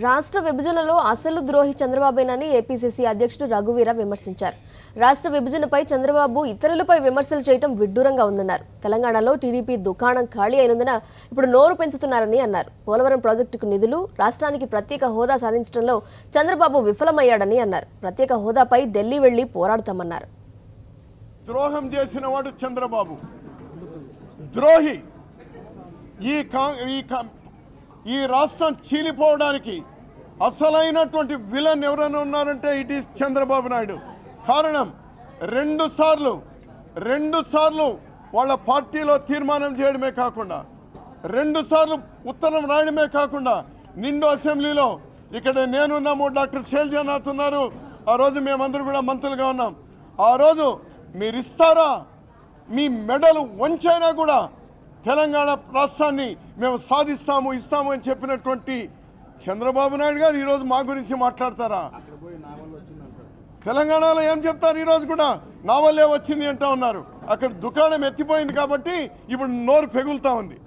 రాష్ట్ర విభజనలో అసలు ద్రోహి చంద్రబాబేనని ఏపీసీసీ అధ్యక్షుడు రఘువీర విమర్శించారు. రాష్ట్ర విభజనపై చంద్రబాబు ఇతరులపై విమర్శలు చేయడం విడ్డూరంగా ఉందన్నారు. తెలంగాణలో టీడీపీ దుకాణం ఖాళీ అయినందున ఇప్పుడు నోరు పెంచుతున్నారని అన్నారు. పోలవరం ప్రాజెక్టుకు నిధులు, రాష్ట్రానికి ప్రత్యేక హోదా సాధించడంలో చంద్రబాబు విఫలమయ్యాడని అన్నారు. ప్రత్యేక హోదాపై ఢిల్లీ వెళ్లి పోరాడతామన్నారు. ద్రోహం చేసిన వాడు చంద్రబాబు ద్రోహి. ఈ రాష్ట్రం చీలిపోవడానికి అసలైనటువంటి విలన్ ఎవరైనా ఉన్నారంటే ఇట్ ఈస్ చంద్రబాబు నాయుడు. కారణం రెండు సార్లు వాళ్ళ పార్టీలో తీర్మానం చేయడమే కాకుండా, 2 సార్లు ఉత్తరం రాయడమే కాకుండా, నిండు అసెంబ్లీలో ఇక్కడ నేనున్నాము, డాక్టర్ శైలజానాథ్ ఉన్నారు, ఆ రోజు మేమందరూ కూడా మంత్రులుగా ఉన్నాం. ఆ రోజు మీరు ఇస్తారా, మీ మెడలు వంచైనా కూడా తెలంగాణ రాష్ట్రాన్ని మేము ఇస్తాము అని చెప్పినటువంటి చంద్రబాబు నాయుడు గారు ఈరోజు మా గురించి మాట్లాడతారా? తెలంగాణలో ఏం చెప్తారు? ఈరోజు కూడా నా వల్లే వచ్చింది అంటా ఉన్నారు. అక్కడ దుకాణం ఎత్తిపోయింది కాబట్టి ఇప్పుడు నోరు పెగులుతా ఉంది.